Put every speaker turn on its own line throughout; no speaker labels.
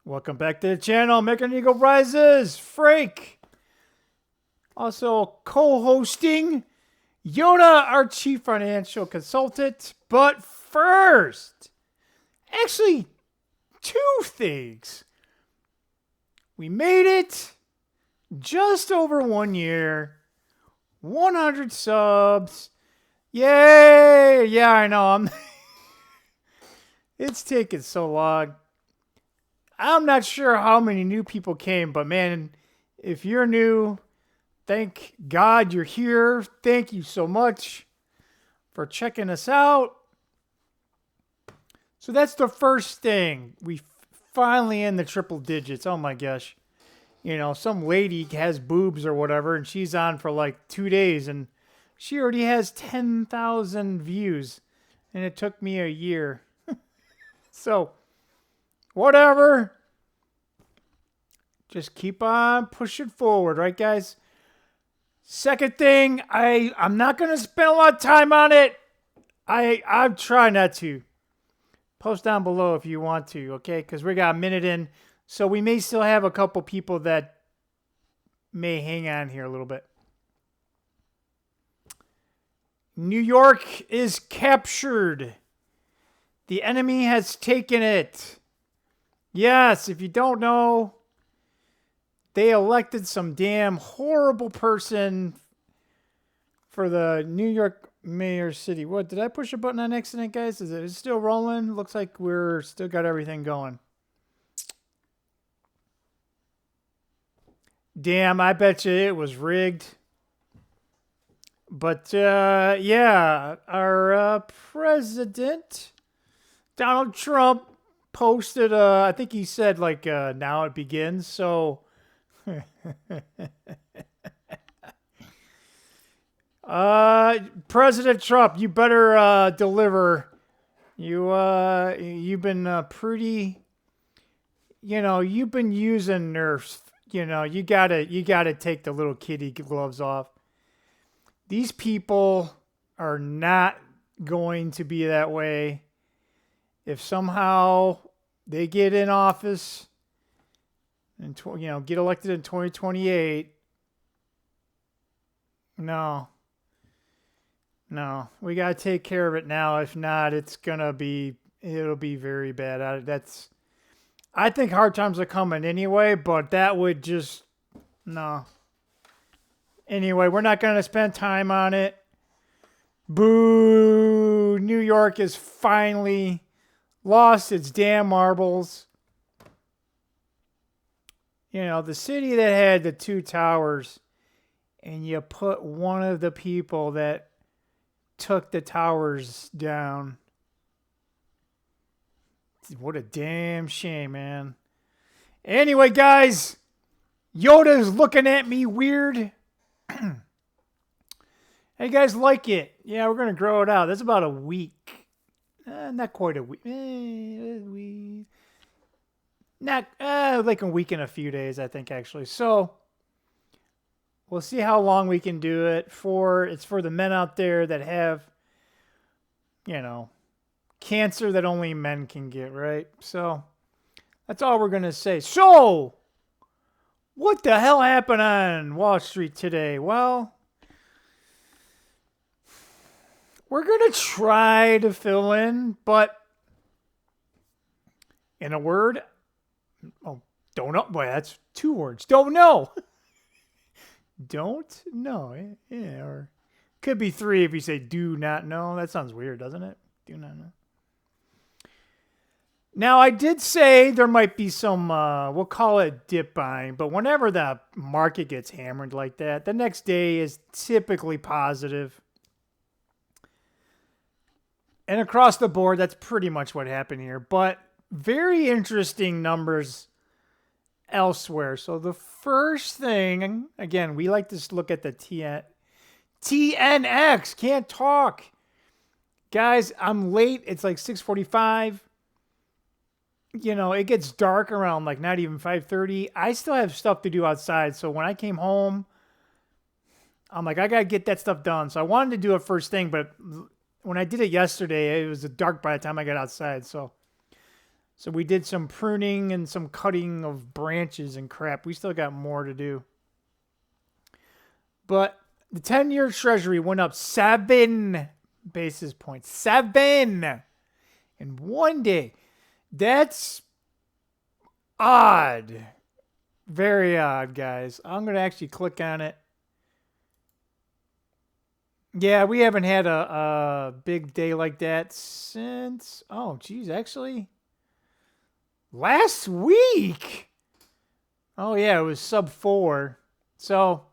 Welcome back to the channel. American Eagle Rises. Frank. Also co-hosting Yoda, our chief financial consultant. But first, actually, two things. We made it just over 1 year. 100 subs. Yay! Yeah, I know. It's taken so long. I'm not sure how many new people came, but man, if you're new, thank God you're here. Thank you so much for checking us out. So that's the first thing. We finally in the triple digits. Oh my gosh. You know, some lady has boobs or whatever, and she's on for like 2 days, and she already has 10,000 views, and it took me a year. So, whatever. Just keep on pushing forward, right, guys? Second thing, I'm not going to spend a lot of time on it. I'm trying not to. Post down below if you want to, okay? Because we got a minute in. So we may still have a couple people that may hang on here a little bit. New York is captured. The enemy has taken it. Yes, if you don't know, they elected some damn horrible person for the New York mayor city. What, did I push a button on accident, guys? Is it still rolling? Looks like we're still got everything going. Damn, I bet you it was rigged. But, yeah, our president, Donald Trump, posted, I think he said, like, now it begins. So, President Trump, you better deliver. You've been pretty, you've been using nerfs. You gotta take the little kitty gloves off. These people are not going to be that way. If somehow they get in office and get elected in 2028, no, we gotta take care of it now. If not, it'll be very bad. I think hard times are coming anyway, but that would just, no. Anyway, we're not going to spend time on it. Boo! New York has finally lost its damn marbles. The city that had the 2 towers, and you put one of the people that took the towers down. What a damn shame, man. Anyway, guys, Yoda's looking at me weird. Hey, guys, like it? Yeah, we're going to grow it out. That's about a week. Not quite a week. Not like a week and a few days, I think, actually. So, we'll see how long we can do it for. It's for the men out there that have, cancer that only men can get, right? So, that's all we're going to say. So, what the hell happened on Wall Street today? Well, we're going to try to fill in, but in a word, don't know. Boy, that's 2 words. Don't know. Don't know. Yeah, or could be 3 if you say do not know. That sounds weird, doesn't it? Do not know. Now, I did say there might be some, we'll call it dip buying, but whenever the market gets hammered like that, the next day is typically positive. And across the board, that's pretty much what happened here. But very interesting numbers elsewhere. So the first thing, again, we like to look at the TNX. Can't talk. Guys, I'm late. It's like 6:45. It gets dark around like not even 5:30. I still have stuff to do outside. So when I came home, I'm like, I got to get that stuff done. So I wanted to do it first thing, but when I did it yesterday, it was dark by the time I got outside. So So we did some pruning and some cutting of branches and crap. We still got more to do. But the 10-year Treasury went up 7 basis points. 7 in one day. That's odd. Very odd, guys. I'm going to actually click on it. Yeah, we haven't had a big day like that since... Oh, geez, actually... Last week! Oh, yeah, it was sub 4. So,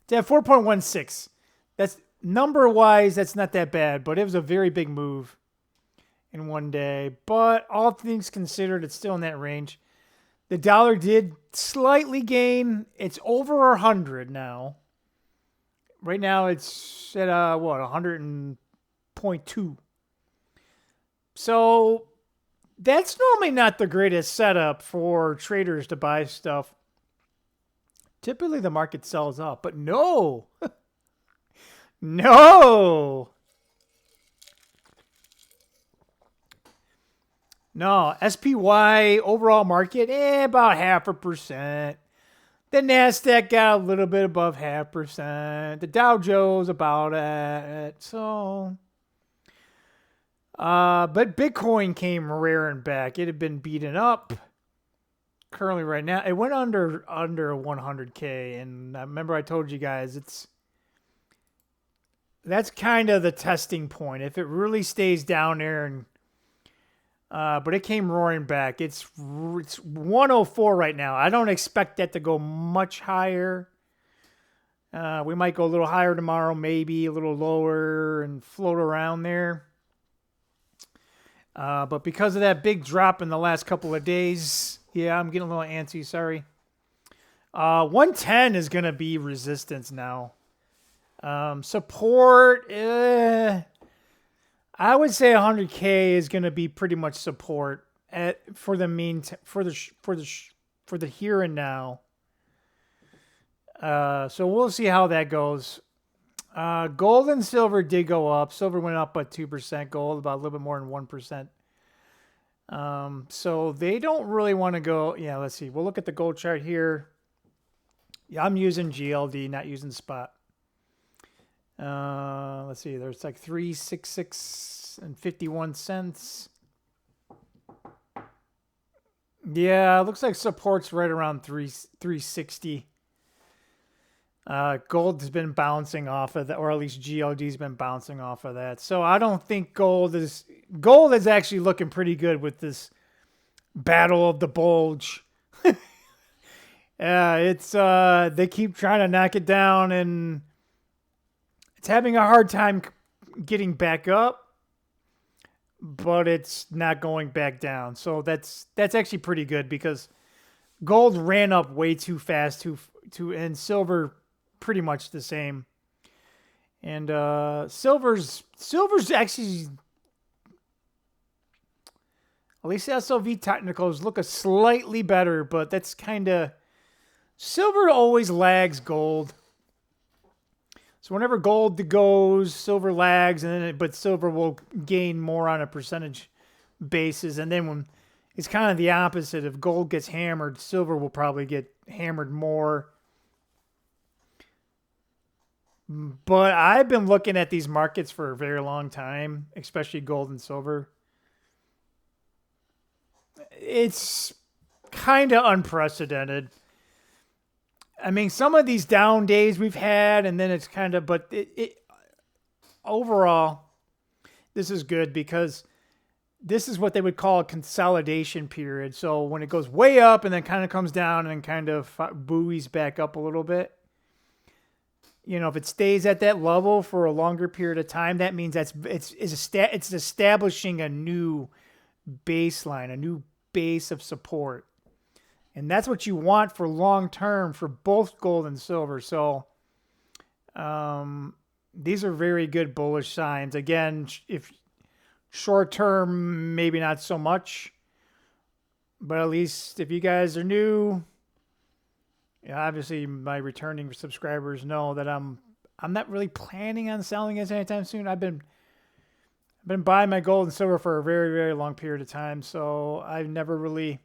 it's at 4.16. That's number-wise, that's not that bad, but it was a very big move in one day. But all things considered, it's still in that range. The dollar did slightly gain. It's over 100 now. Right now, it's at, 100.2. So, that's normally not the greatest setup for traders to buy stuff. Typically, the market sells off, but no. No. No, SPY overall market, about 0.5%. The NASDAQ got a little bit above 0.5%. The Dow Jones about it. So, but Bitcoin came rearing back. It had been beaten up. Currently, right now, it went under 100K, and I remember I told you guys that's kind of the testing point. If it really stays down there and but it came roaring back. It's 104 right now. I don't expect that to go much higher. We might go a little higher tomorrow, maybe a little lower and float around there. But because of that big drop in the last couple of days, yeah, I'm getting a little antsy, sorry. 110 is going to be resistance now. Support, I would say 100K is going to be pretty much support for the here and now. So we'll see how that goes. Gold and silver did go up. Silver went up by 2%. Gold about a little bit more than 1%. So they don't really want to go. Yeah, let's see. We'll look at the gold chart here. Yeah, I'm using GLD, not using spot. Let's see. There's like 366 and 51 cents. Yeah, it looks like support's right around 360. Gold has been bouncing off of that, or at least GLD's been bouncing off of that. So I don't think gold is actually looking pretty good with this battle of the bulge. It's they keep trying to knock it down, and it's having a hard time getting back up, but it's not going back down. So that's actually pretty good because gold ran up way too fast and silver pretty much the same. And silver's actually, at least the SLV technicals look a slightly better, but that's kind of, silver always lags gold. So whenever gold goes, silver lags, but silver will gain more on a percentage basis. And then when it's kind of the opposite, if gold gets hammered, silver will probably get hammered more. But I've been looking at these markets for a very long time, especially gold and silver. It's kind of unprecedented. I mean, some of these down days we've had, and then it's kind of, but overall, this is good because this is what they would call a consolidation period. So when it goes way up and then kind of comes down and kind of buoys back up a little bit, you know, if it stays at that level for a longer period of time, that means it's establishing a new baseline, a new base of support. And that's what you want for long term for both gold and silver. So these are very good bullish signs. Again, if short term, maybe not so much. But at least if you guys are new, obviously my returning subscribers know that I'm not really planning on selling this anytime soon. I've been been buying my gold and silver for a very, very long period of time, so I've never really...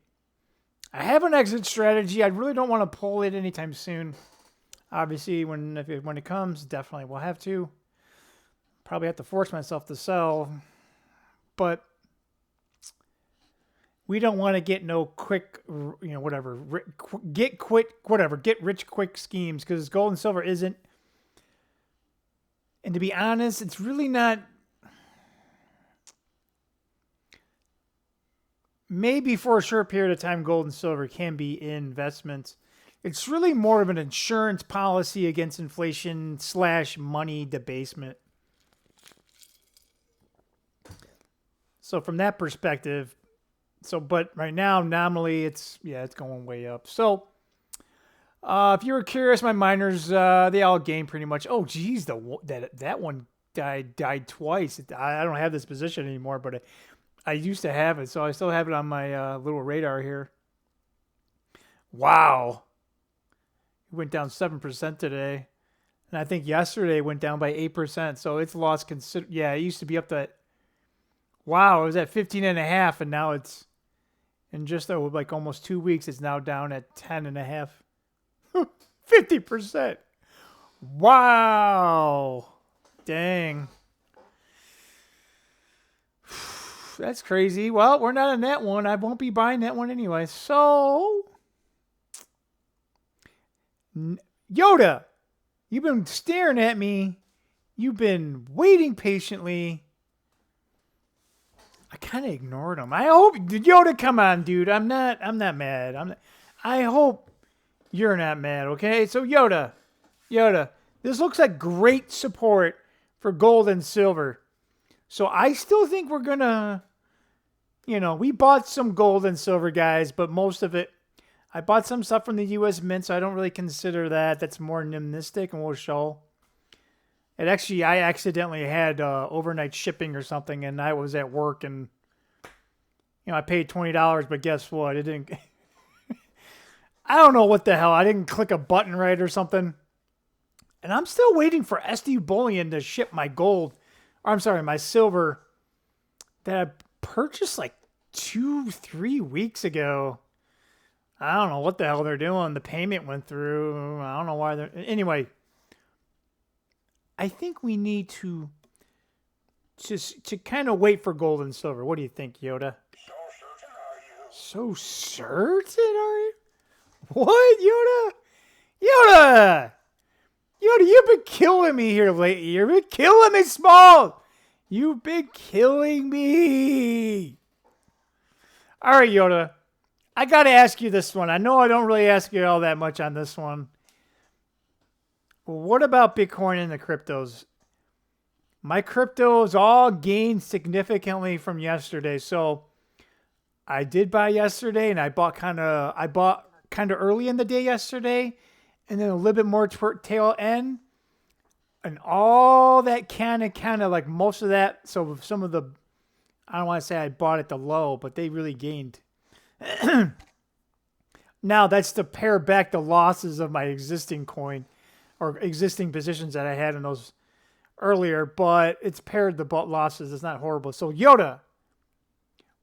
I have an exit strategy. I really don't want to pull it anytime soon. Obviously, when it comes, definitely will have to. Probably have to force myself to sell, but we don't want to get no quick, whatever, get rich quick schemes, because gold and silver isn't. And to be honest, it's really not. Maybe for a short period of time, gold and silver can be investments. It's really more of an insurance policy against inflation / money debasement. So from that perspective, but right now, nominally, it's going way up. So if you were curious, my miners, they all gained pretty much. Oh, geez, that one died twice. I don't have this position anymore, but I used to have it, so I still have it on my little radar here. Wow. It went down 7% today. And I think yesterday it went down by 8%, so it's lost Yeah, it used to be up to... Wow, it was at 15.5, and now it's... In just like almost 2 weeks, it's now down at 10.5. 50%. Wow. Dang. That's crazy. Well, we're not in that one. I won't be buying that one anyway. So, Yoda, you've been staring at me. You've been waiting patiently. I kind of ignored him. I hope, Yoda, come on, dude. I'm not mad. I hope you're not mad, okay? So, Yoda, this looks like great support for gold and silver. So I still think we're going to, we bought some gold and silver, guys, but most of it, I bought some stuff from the U.S. Mint, so I don't really consider that. That's more nimnistic, and we'll show. And actually, I accidentally had overnight shipping or something, and I was at work, and, I paid $20, but guess what? It didn't, I don't know what the hell. I didn't click a button right or something. And I'm still waiting for SD Bullion to ship my gold. My silver that I purchased like 2-3 weeks ago. I don't know what the hell they're doing. The payment went through. I don't know why they're... Anyway, I think we need to kind of wait for gold and silver. What do you think, Yoda? So certain are you? What, Yoda? Yoda! Yoda, you've been killing me here lately. You've been killing me, Small. You've been killing me. All right, Yoda. I got to ask you this one. I know I don't really ask you all that much on this one. What about Bitcoin and the cryptos? My cryptos all gained significantly from yesterday. So I did buy yesterday, and I bought kind of early in the day yesterday, and then a little bit more tail end, and all that kind of like most of that. So some of the, I don't want to say I bought at the low, but they really gained. Now that's to pare back the losses of my existing coin or existing positions that I had in those earlier, but it's pared the losses. It's not horrible. So Yoda,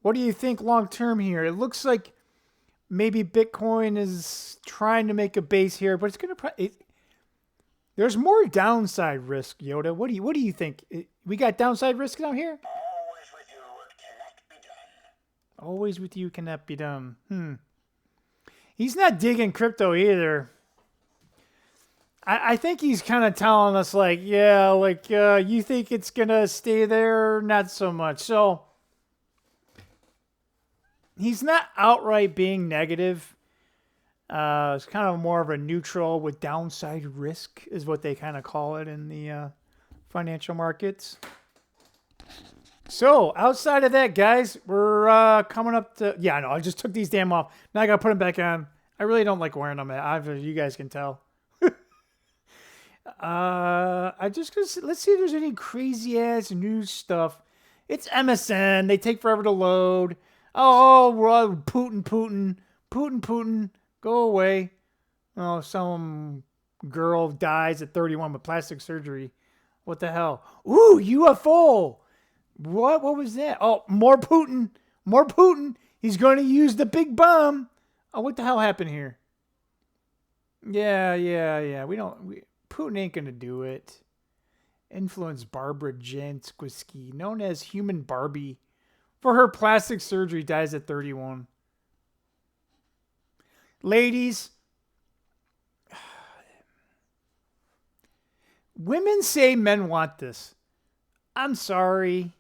what do you think long term here? It looks like maybe Bitcoin is trying to make a base here, but it's going to there's more downside risk, Yoda. What do you think? We got downside risk down here? Always with you cannot be done. He's not digging crypto either. I think he's kind of telling us you think it's going to stay there? Not so much. So he's not outright being negative. It's kind of more of a neutral with downside risk is what they kind of call it in the financial markets. So outside of that, guys, we're coming up to... Yeah, I know. I just took these damn off. Now I got to put them back on. I really don't like wearing them. You guys can tell. Let's see if there's any crazy ass news stuff. It's MSN. They take forever to load. Oh, Putin. Go away. Oh, some girl dies at 31 with plastic surgery. What the hell? Ooh, UFO. What? What was that? Oh, more Putin. More Putin. He's going to use the big bomb. Oh, what the hell happened here? Yeah. Putin ain't going to do it. Influenced Barbara Jankowski, known as Human Barbie, for her plastic surgery, dies at 31. Ladies, women say men want this. I'm sorry.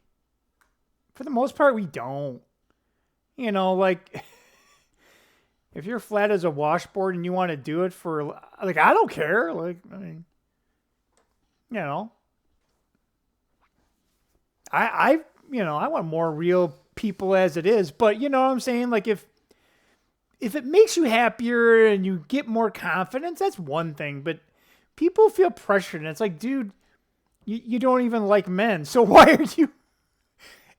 For the most part, we don't. You know, like, if you're flat as a washboard and you want to do it for, like, I don't care. Like, I mean, you know. I want more real people as it is. But, you know what I'm saying? Like, if it makes you happier and you get more confidence, that's one thing. But people feel pressured. And it's like, dude, you don't even like men. So why are you...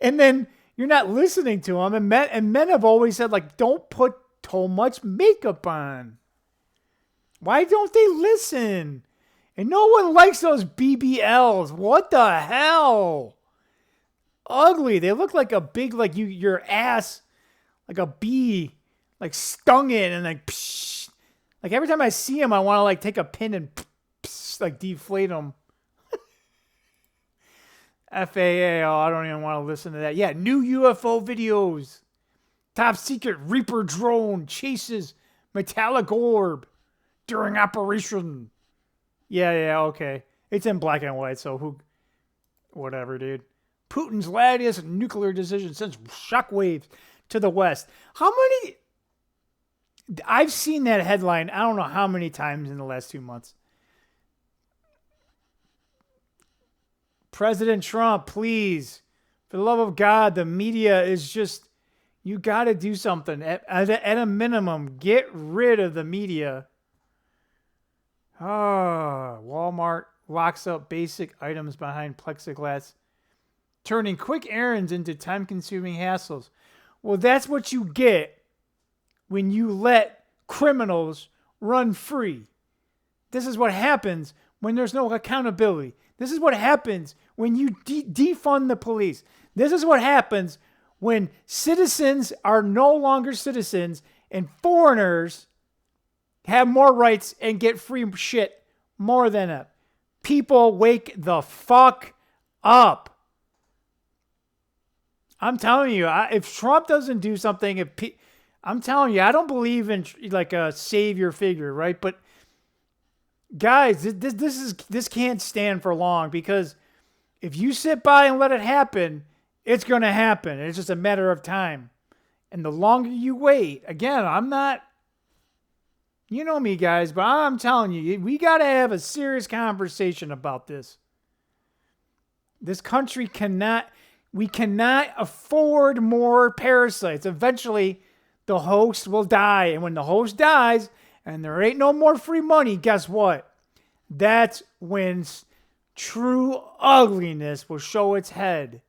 And then you're not listening to them. And men have always said, like, don't put too much makeup on. Why don't they listen? And no one likes those BBLs. What the hell? Ugly. They look like a big, like your ass, like a bee, like stung it and like, psh. Like every time I see them, I want to like take a pin and psh, like deflate them. FAA, oh, I don't even want to listen to that. Yeah, new UFO videos. Top secret Reaper drone chases metallic orb during operation. Yeah, okay. It's in black and white, so whatever, dude. Putin's latest nuclear decision sends shockwaves to the West. How many... I've seen that headline, I don't know how many times in the last 2 months. President Trump, please, for the love of God, the media is just... You got to do something. At a minimum, get rid of the media. Walmart locks up basic items behind plexiglass, turning quick errands into time-consuming hassles. Well, that's what you get when you let criminals run free. This is what happens when there's no accountability. This is what happens when you defund the police. This is what happens when citizens are no longer citizens and foreigners have more rights and get free shit more than it. People wake the fuck up. I'm telling you, if Trump doesn't do something, I'm telling you, I don't believe in like a savior figure, right? But guys, this can't stand for long, because if you sit by and let it happen, it's going to happen. It's just a matter of time. And the longer you wait, again, I'm not, you know me, guys, but I'm telling you, we got to have a serious conversation about this. This country we cannot afford more parasites. Eventually, the host will die. And when the host dies and there ain't no more free money, guess what? That's when true ugliness will show its head.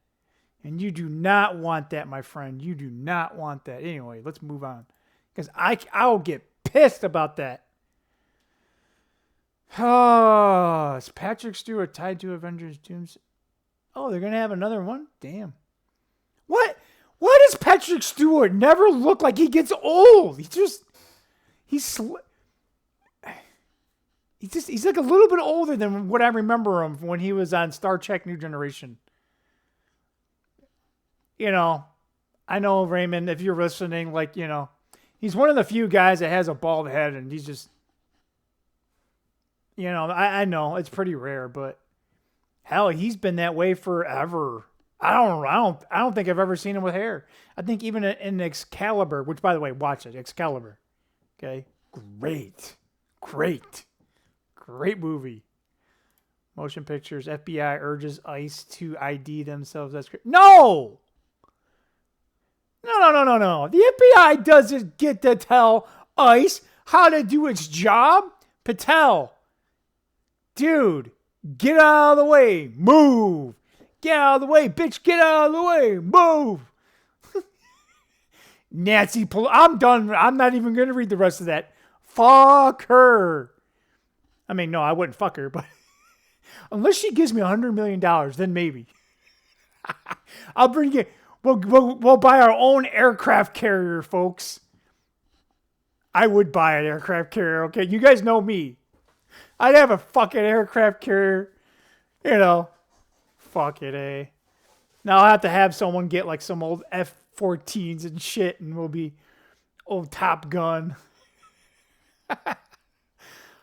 And you do not want that, my friend. You do not want that. Anyway, let's move on, because I'll get pissed about that. Oh, is Patrick Stewart tied to Avengers Doomsday? Oh, they're going to have another one? Damn. What? Why does Patrick Stewart never look like he gets old? He's like a little bit older than what I remember him when he was on Star Trek New Generation. You know, I know, Raymond, if you're listening, like, you know, he's one of the few guys that has a bald head, and he's just, you know, I know it's pretty rare, but hell, he's been that way forever. I don't think I've ever seen him with hair. I think even in Excalibur, which, by the way, watch it, Excalibur. Okay, great movie. Motion pictures. FBI urges ICE to ID themselves. That's great. No. The FBI doesn't get to tell ICE how to do its job. Patel, dude, get out of the way. Move. Get out of the way, bitch. Get out of the way. Move. Nancy Pelosi. I'm done. I'm not even going to read the rest of that. Fuck her. I mean, no, I wouldn't fuck her, but unless she gives me $100 million, then maybe. I'll bring you. We'll buy our own aircraft carrier, folks. I would buy an aircraft carrier. Okay, you guys know me. I'd have a fucking aircraft carrier. You know, fuck it, eh? Now I'll have to have someone get like some old F-14s and shit, and we'll be old Top Gun.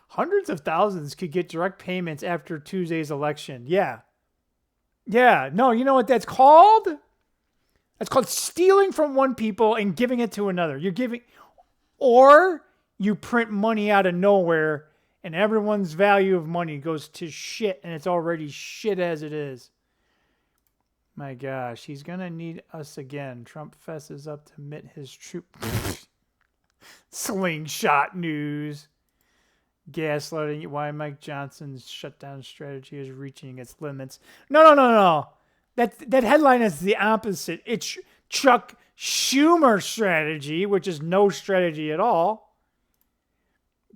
Hundreds of thousands could get direct payments after Tuesday's election. Yeah. Yeah. No, you know what that's called? That's called stealing from one people and giving it to another. You're giving, or you print money out of nowhere and everyone's value of money goes to shit and it's already shit as it is. My gosh, he's going to need us again. Trump fesses up to admit his troop. Slingshot news. Gaslighting why Mike Johnson's shutdown strategy is reaching its limits. No. That headline is the opposite. It's Chuck Schumer strategy, which is no strategy at all.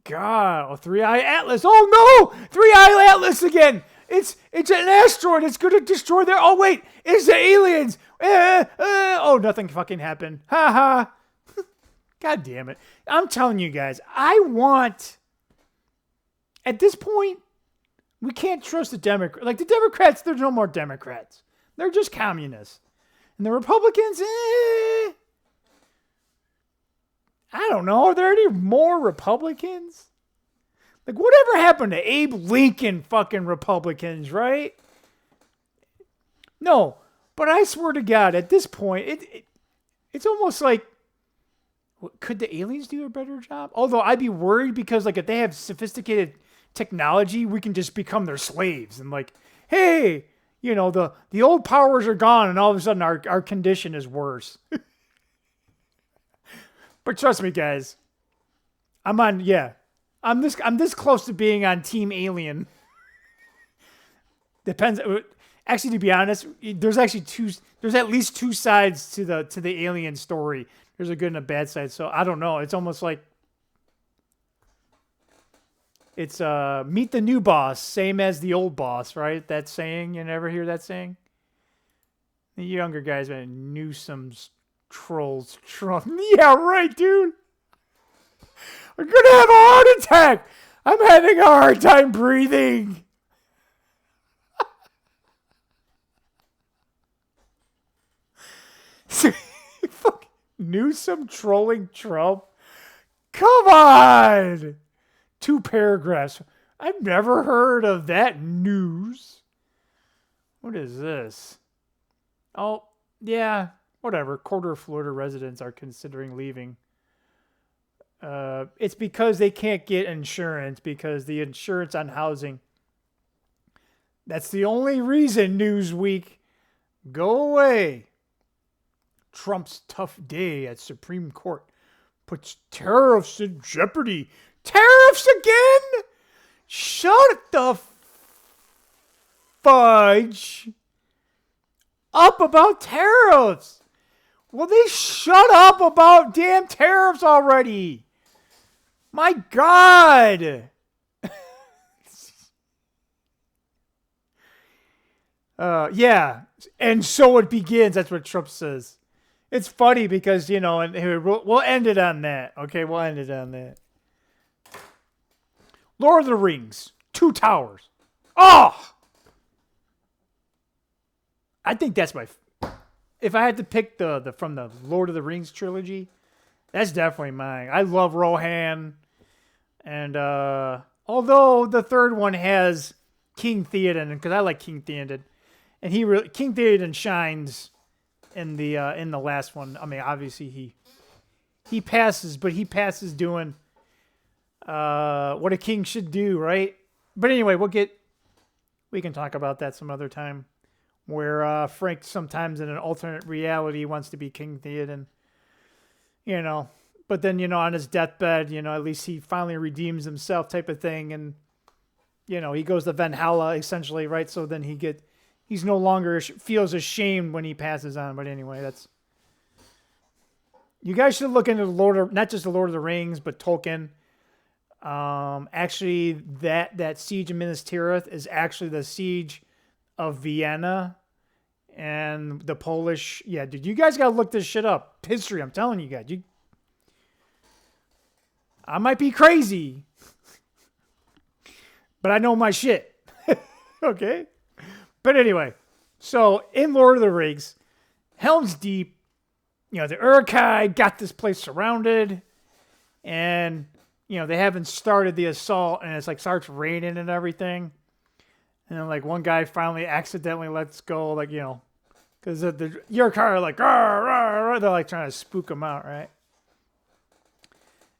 God, Three-Eye Atlas. Oh no! Three-Eye Atlas again. It's an asteroid. It's going to destroy their... Oh wait, it's the aliens. Oh, nothing fucking happened. Ha ha. God damn it. I'm telling you guys, I want... At this point, we can't trust the Democrats. Like the Democrats, there's no more Democrats. They're just communists. And the Republicans, I don't know. Are there any more Republicans? Like whatever happened to Abe Lincoln fucking Republicans, right? No, but I swear to God, at this point, it's almost like, could the aliens do a better job? Although I'd be worried because like if they have sophisticated technology, we can just become their slaves and like, hey, you know, the old powers are gone and all of a sudden our condition is worse. But trust me, guys, I'm this close to being on Team Alien. Depends. Actually, to be honest, there's at least two sides to the alien story. There's a good and a bad side. So I don't know. It's almost like it's meet the new boss, same as the old boss, right? That saying, you never hear that saying? The younger guys knew some trolls. Trump. Yeah, right, dude. We're gonna have a heart attack. I'm having a hard time breathing. Newsom trolling Trump? Come on! 2 paragraphs. I've never heard of that news. What is this? Oh, yeah, whatever. Quarter of Florida residents are considering leaving. It's because they can't get insurance because the insurance on housing. That's the only reason, Newsweek. Go away. Trump's tough day at Supreme Court puts tariffs in jeopardy. Tariffs again? Shut the fudge up about tariffs. Will they shut up about damn tariffs already? My God. Yeah. And so it begins. That's what Trump says. It's funny because, you know, and we'll end it on that. Okay, we'll end it on that. Lord of the Rings, 2 towers. Oh! I think that's my... If I had to pick the from the Lord of the Rings trilogy, that's definitely mine. I love Rohan. And although the third one has King Theoden, because I like King Theoden, and King Theoden shines in the last one. I mean, obviously he passes, but he passes doing what a king should do, right? But anyway, we can talk about that some other time. Where Frank sometimes in an alternate reality wants to be King Theoden, you know. But then, you know, on his deathbed, you know, at least he finally redeems himself, type of thing, and you know, he goes to Valhalla essentially, right? So then he's no longer feels ashamed when he passes on. But anyway, that's... You guys should look into not just the Lord of the Rings, but Tolkien. Actually, that siege of Minas Tirith is actually the siege of Vienna, And the Polish, yeah, dude, you guys gotta look this shit up. History, I'm telling you guys. I might be crazy, but I know my shit. Okay? But anyway, so in Lord of the Rings, Helm's Deep, the Uruk-hai got this place surrounded, and, they haven't started the assault, and it's like starts raining and everything. And then, like, one guy finally accidentally lets go, like, because the Uruk-hai are like, rah, rah, rah, they're like trying to spook him out, right?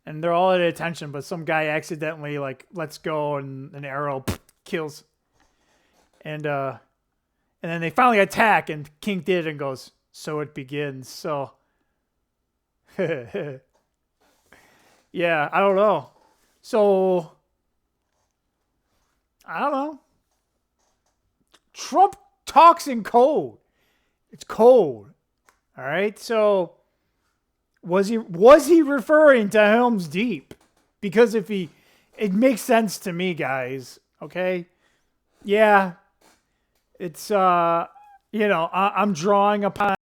And they're all at attention, but some guy accidentally, like, lets go, and an arrow kills. And then they finally attack, and King Theoden goes, so it begins. So, yeah, I don't know. So, I don't know. Trump talks in code. It's code. All right. So, was he referring to Helm's Deep? Because it makes sense to me, guys. Okay. Yeah. It's I'm drawing upon